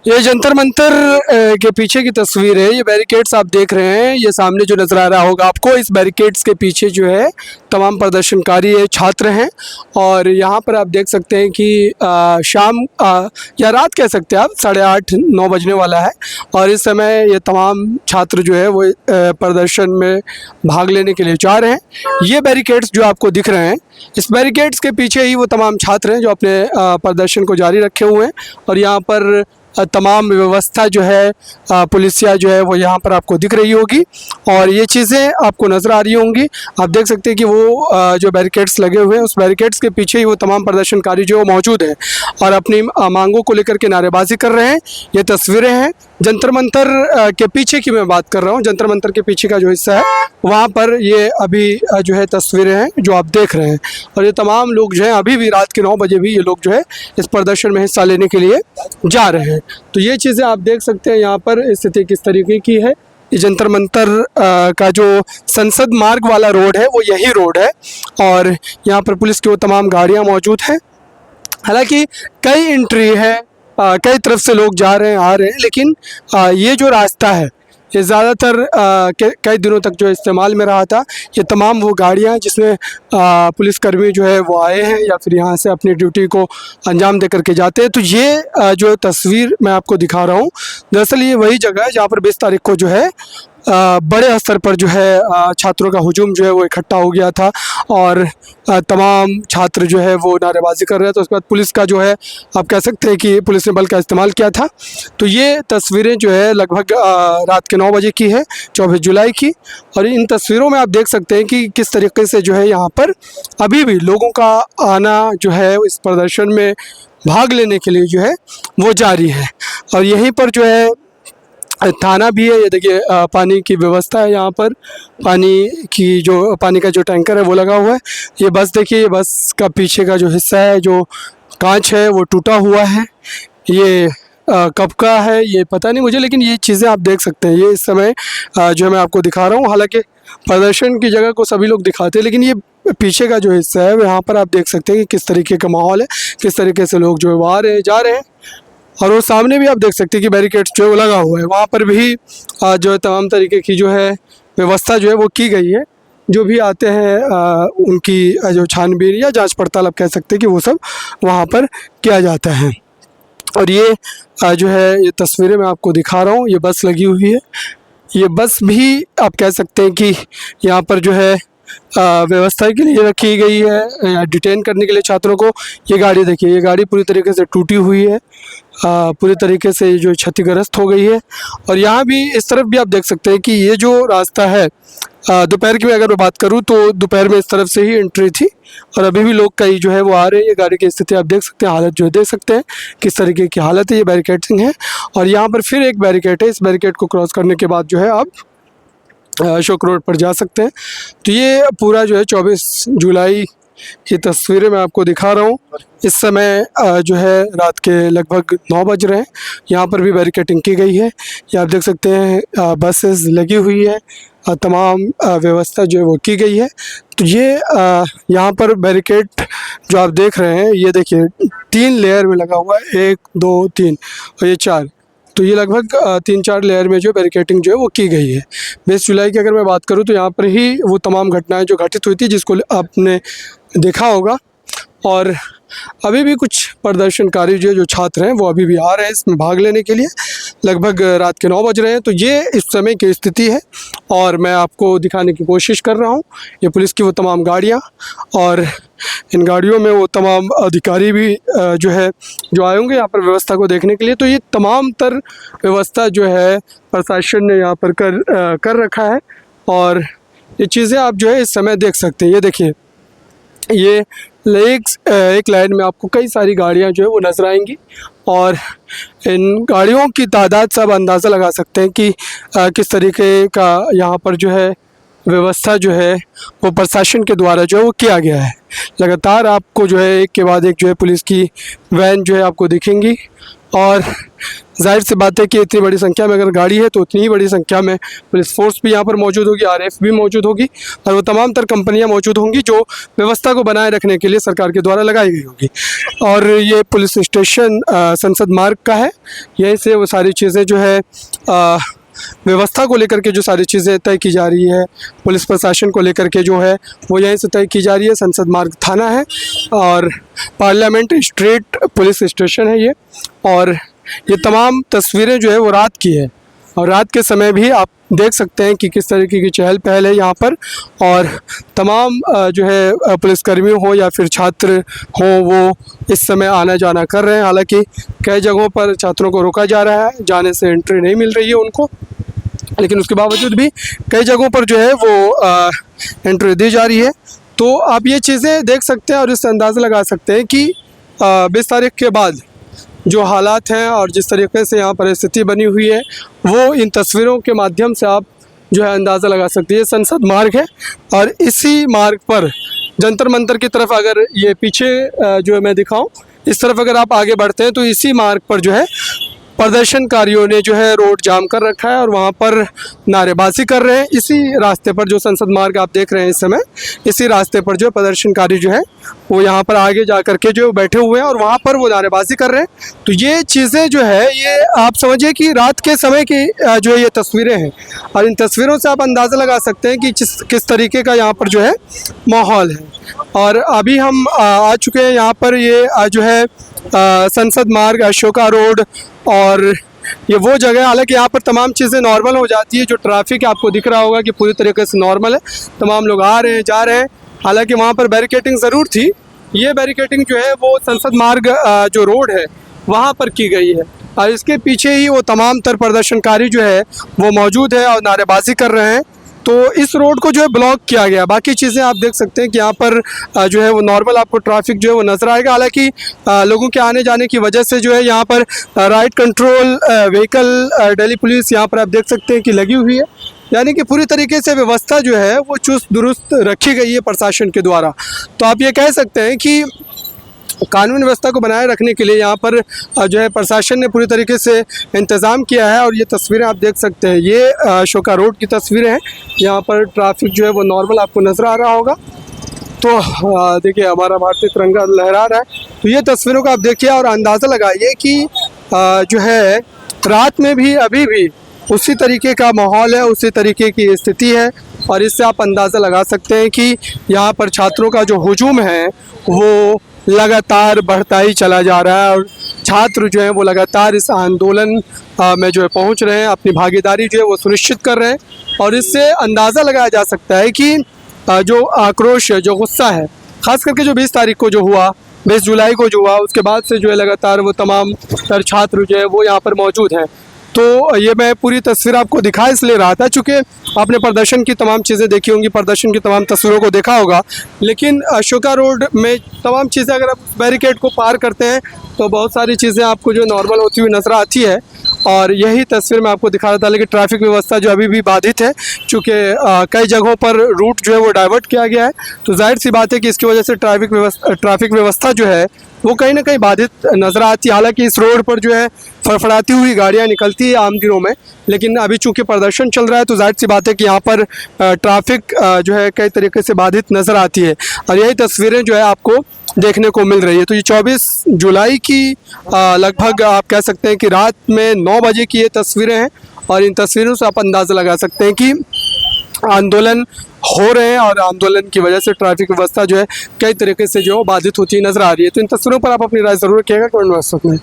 ये जंतर मंतर के पीछे की तस्वीर है। ये बैरिकेड्स आप देख रहे हैं, ये सामने जो नज़र आ रहा होगा आपको, इस बैरिकेड्स के पीछे जो है तमाम प्रदर्शनकारी है, छात्र हैं। और यहाँ पर आप देख सकते हैं कि शाम या रात कह सकते हैं आप, 8:30-9 बजने वाला है। और इस समय ये तमाम छात्र जो है वो प्रदर्शन में भाग लेने के लिए जा रहे हैं। ये बैरिकेड्स जो आपको दिख रहे हैं, इस बैरिकेड्स के पीछे ही वो तमाम छात्र हैं जो अपने प्रदर्शन को जारी रखे हुए हैं। और यहाँ पर तमाम व्यवस्था जो है पुलिसिया जो है वो यहाँ पर आपको दिख रही होगी और ये चीज़ें आपको नज़र आ रही होंगी। आप देख सकते हैं कि वो जो बैरिकेड्स लगे हुए हैं, उस बैरिकेड्स के पीछे ही वो तमाम प्रदर्शनकारी जो मौजूद हैं और अपनी मांगों को लेकर के नारेबाजी कर रहे हैं। ये तस्वीरें हैं जंतर मंतर के पीछे की मैं बात कर रहा हूँ। जंतर मंतर के पीछे का जो हिस्सा है वहाँ पर ये अभी जो है तस्वीरें हैं जो आप देख रहे हैं। और ये तमाम लोग जो है अभी भी रात के 9 बजे भी ये लोग जो है इस प्रदर्शन में हिस्सा लेने के लिए जा रहे हैं। तो ये चीज़ें आप देख सकते हैं यहाँ पर स्थिति किस तरीके की है। ये जंतर मंतर का जो संसद मार्ग वाला रोड है वो यही रोड है और यहाँ पर पुलिस की वो तमाम गाड़ियाँ मौजूद हैं। हालांकि कई एंट्री है, कई तरफ से लोग जा रहे हैं आ रहे हैं, लेकिन ये जो रास्ता है ये ज़्यादातर कई दिनों तक जो इस्तेमाल में रहा था। ये तमाम वो गाड़ियाँ जिसमें पुलिसकर्मी जो है वो आए हैं या फिर यहाँ से अपनी ड्यूटी को अंजाम दे करके जाते हैं। तो ये जो तस्वीर मैं आपको दिखा रहा हूँ, दरअसल ये वही जगह है जहाँ पर 20 तारीख को जो है बड़े स्तर पर जो है छात्रों का हुजूम जो है वो इकट्ठा हो गया था और तमाम छात्र जो है वो नारेबाजी कर रहे हैं। तो उसके बाद पुलिस का जो है आप कह सकते हैं कि पुलिस ने बल का इस्तेमाल किया था। तो ये तस्वीरें जो है लगभग रात के 9 बजे की है, 24 जुलाई की। और इन तस्वीरों में आप देख सकते हैं कि किस तरीके से जो है यहाँ पर अभी भी लोगों का आना जो है इस प्रदर्शन में भाग लेने के लिए जो है वो जारी है। और यहीं पर जो है थाना भी है। ये देखिए पानी की व्यवस्था है, यहाँ पर पानी का जो टैंकर है वो लगा हुआ है। ये बस देखिए, ये बस का पीछे का जो हिस्सा है, जो कांच है वो टूटा हुआ है। ये कब का है ये पता नहीं मुझे, लेकिन ये चीज़ें आप देख सकते हैं। ये इस समय जो मैं आपको दिखा रहा हूँ, हालांकि प्रदर्शन की जगह को सभी लोग दिखाते हैं, लेकिन ये पीछे का जो हिस्सा है यहाँ पर आप देख सकते हैं कि किस तरीके का माहौल है, किस तरीके से लोग जो है वो आ रहे हैं जा रहे हैं। और वो सामने भी आप देख सकते हैं कि बैरिकेड्स जो है वो लगा हुआ है, वहाँ पर भी जो है तमाम तरीके की जो है व्यवस्था जो है वो की गई है। जो भी आते हैं उनकी जो छानबीन या जांच पड़ताल आप कह सकते हैं कि वो सब वहाँ पर किया जाता है। और ये जो है ये तस्वीरें मैं आपको दिखा रहा हूँ, ये बस लगी हुई है। ये बस भी आप कह सकते हैं कि यहाँ पर जो है व्यवस्था के लिए रखी गई है, डिटेन करने के लिए छात्रों को। ये गाड़ी देखिए, ये गाड़ी पूरी तरीके से टूटी हुई है, पूरी तरीके से जो क्षतिग्रस्त हो गई है। और यहाँ भी इस तरफ भी आप देख सकते हैं कि ये जो रास्ता है, दोपहर की अगर मैं बात करूँ तो दोपहर में इस तरफ से ही एंट्री थी और अभी भी लोग कई जो है वो आ रहे हैं। ये गाड़ी की स्थिति आप देख सकते हैं, हालत जो है देख सकते हैं किस तरीके की हालत है। ये बैरिकेडिंग है और यहाँ पर फिर एक बैरिकेड है। इस बैरिकेड को क्रॉस करने के बाद जो है आप अशोक रोड पर जा सकते हैं। तो ये पूरा जो है 24 जुलाई की तस्वीरें मैं आपको दिखा रहा हूँ। इस समय जो है रात के लगभग 9 बज रहे हैं। यहाँ पर भी बैरिकेडिंग की गई है, ये आप देख सकते हैं। बसेस लगी हुई है, तमाम व्यवस्था जो है वो की गई है। तो ये यहाँ पर बैरिकेड जो आप देख रहे हैं, ये देखिए 3 लेयर में लगा हुआ है, 1 2 3 और ये 4। तो ये लगभग 3-4 लेयर में जो बैरिकेडिंग जो है वो की गई है। 20 जुलाई की अगर मैं बात करूँ तो यहाँ पर ही वो तमाम घटनाएं जो घटित हुई थी जिसको आपने देखा होगा। और अभी भी कुछ प्रदर्शनकारी जो छात्र हैं वो अभी भी आ रहे हैं इसमें भाग लेने के लिए। लगभग रात के 9 बज रहे हैं। तो ये इस समय की स्थिति है और मैं आपको दिखाने की कोशिश कर रहा हूँ। ये पुलिस की वो तमाम गाड़ियाँ और इन गाड़ियों में वो तमाम अधिकारी भी जो है जो आए होंगे यहाँ पर व्यवस्था को देखने के लिए। तो ये तमाम तर व्यवस्था जो है प्रशासन ने यहाँ पर कर रखा है और ये चीज़ें आप जो है इस समय देख सकते हैं। ये देखिए, ये एक लाइन में आपको कई सारी गाड़ियाँ जो है वो नज़र आएंगी और इन गाड़ियों की तादाद से आप अंदाज़ा लगा सकते हैं कि किस तरीके का यहाँ पर जो है व्यवस्था जो है वो प्रशासन के द्वारा जो है वो किया गया है। लगातार आपको जो है एक के बाद एक जो है पुलिस की वैन जो है आपको दिखेंगी और जाहिर सी बात है कि इतनी बड़ी संख्या में अगर गाड़ी है तो उतनी ही बड़ी संख्या में पुलिस फोर्स भी यहाँ पर मौजूद होगी, आरएफ भी मौजूद होगी और वो तमाम तर कंपनियाँ मौजूद होंगी जो व्यवस्था को बनाए रखने के लिए सरकार के द्वारा लगाई गई होगी। और ये पुलिस स्टेशन संसद मार्ग का है। यहीं से वो सारी चीज़ें जो है व्यवस्था को लेकर के जो सारी चीज़ें तय की जा रही है, पुलिस प्रशासन को लेकर के जो है वो यहीं से तय की जा रही है। संसद मार्ग थाना है और पार्लियामेंट स्ट्रीट पुलिस स्टेशन है ये। और ये तमाम तस्वीरें जो है वो रात की है और रात के समय भी आप देख सकते हैं कि किस तरीके की चहल पहल है यहाँ पर। और तमाम जो है पुलिसकर्मी हो या फिर छात्र हो वो इस समय आना जाना कर रहे हैं। हालांकि कई जगहों पर छात्रों को रोका जा रहा है, जाने से एंट्री नहीं मिल रही है उनको, लेकिन उसके बावजूद भी कई जगहों पर जो है वो एंट्री दी जा रही है। तो आप ये चीज़ें देख सकते हैं और इससे अंदाज़ा लगा सकते हैं कि 20 तारीख के बाद जो हालात हैं और जिस तरीके से यहाँ पर स्थिति बनी हुई है वो इन तस्वीरों के माध्यम से आप जो है अंदाज़ा लगा सकते हैं। ये संसद मार्ग है और इसी मार्ग पर जंतर मंतर की तरफ अगर ये पीछे जो है मैं दिखाऊं, इस तरफ अगर आप आगे बढ़ते हैं तो इसी मार्ग पर जो है प्रदर्शनकारियों ने जो है रोड जाम कर रखा है और वहाँ पर नारेबाजी कर रहे हैं। इसी रास्ते पर जो संसद मार्ग आप देख रहे हैं इस समय, इसी रास्ते पर जो प्रदर्शनकारी जो है वो यहाँ पर आगे जा कर के जो बैठे हुए हैं और वहाँ पर वो नारेबाजी कर रहे हैं। तो ये चीज़ें जो है ये आप समझिए कि रात के समय की जो ये तस्वीरें हैं और इन तस्वीरों से आप अंदाज़ा लगा सकते हैं कि किस तरीके का यहाँ पर जो है माहौल है। और अभी हम आ चुके हैं यहाँ पर, ये जो है संसद मार्ग, अशोका रोड और ये वो जगह। हालांकि यहाँ पर तमाम चीज़ें नॉर्मल हो जाती है। जो ट्रैफिक आपको दिख रहा होगा कि पूरी तरीके से नॉर्मल है, तमाम लोग आ रहे हैं जा रहे हैं। हालांकि वहाँ पर बैरिकेटिंग ज़रूर थी। ये बैरिकेटिंग जो है वो संसद मार्ग जो रोड है वहाँ पर की गई है और इसके पीछे ही वो तमाम तर प्रदर्शनकारी जो है वो मौजूद है और नारेबाजी कर रहे हैं। तो इस रोड को जो है ब्लॉक किया गया। बाकी चीज़ें आप देख सकते हैं कि यहाँ पर जो है वो नॉर्मल आपको ट्रैफिक जो है वो नज़र आएगा। हालांकि लोगों के आने जाने की वजह से जो है यहाँ पर right control vehicle Delhi police यहाँ पर आप देख सकते हैं कि लगी हुई है। यानी कि पूरी तरीके से व्यवस्था जो है वो चुस्त दुरुस्त रखी गई है प्रशासन के द्वारा। तो आप ये कह सकते हैं कि कानून व्यवस्था को बनाए रखने के लिए यहाँ पर जो है प्रशासन ने पूरी तरीके से इंतज़ाम किया है। और ये तस्वीरें आप देख सकते हैं, ये अशोका रोड की तस्वीरें हैं। यहाँ पर ट्रैफिक जो है वो नॉर्मल आपको नज़र आ रहा होगा। तो देखिए हमारा भारतीय तिरंगा लहरा रहा है। तो ये तस्वीरों को आप देखिए और अंदाज़ा लगाइए कि जो है रात में भी अभी भी उसी तरीके का माहौल है, उसी तरीके की स्थिति है। और इससे आप अंदाज़ा लगा सकते हैं कि यहाँ पर छात्रों का जो हुजूम है वो लगातार बढ़ता ही चला जा रहा है और छात्र जो हैं वो लगातार इस आंदोलन में जो है पहुंच रहे हैं, अपनी भागीदारी जो है वो सुनिश्चित कर रहे हैं। और इससे अंदाज़ा लगाया जा सकता है कि जो आक्रोश है, जो गुस्सा है, ख़ास करके जो 20 तारीख को जो हुआ, 20 जुलाई को जो हुआ, उसके बाद से जो है लगातार वो तमाम तर छात्र जो है वो यहाँ पर मौजूद हैं। तो ये मैं पूरी तस्वीर आपको दिखा इसलिए रहा था चूँकि आपने प्रदर्शन की तमाम चीज़ें देखी होंगी, प्रदर्शन की तमाम तस्वीरों को देखा होगा। लेकिन अशोका रोड में तमाम चीज़ें अगर आप बैरिकेड को पार करते हैं तो बहुत सारी चीज़ें आपको जो नॉर्मल होती हुई नज़र आती है। और यही तस्वीर मैं आपको दिखा रहा था। लेकिन ट्रैफिक व्यवस्था जो अभी भी बाधित है, चूँकि कई जगहों पर रूट जो है वो डाइवर्ट किया गया है। तो जाहिर सी बात है कि इसकी वजह से ट्रैफिक व्यवस्था जो है वो कहीं ना कहीं बाधित नज़र आती है। हालांकि इस रोड पर जो है फड़फड़ाती हुई गाड़ियां निकलती है आम दिनों में, लेकिन अभी चूंकि प्रदर्शन चल रहा है तो जाहिर सी बात है कि यहाँ पर ट्रैफिक जो है कई तरीके से बाधित नज़र आती है। और यही तस्वीरें जो है आपको देखने को मिल रही है। तो ये 24 जुलाई की लगभग आप कह सकते हैं कि रात में 9 बजे की ये तस्वीरें हैं। और इन तस्वीरों से आप अंदाज़ा लगा सकते हैं कि आंदोलन हो रहे हैं और आंदोलन की वजह से ट्रैफिक व्यवस्था जो है कई तरीके से जो बाधित होती नज़र आ रही है। तो इन तस्वीरों पर आप अपनी राय ज़रूर रखिएगा कमेंट बॉक्स में।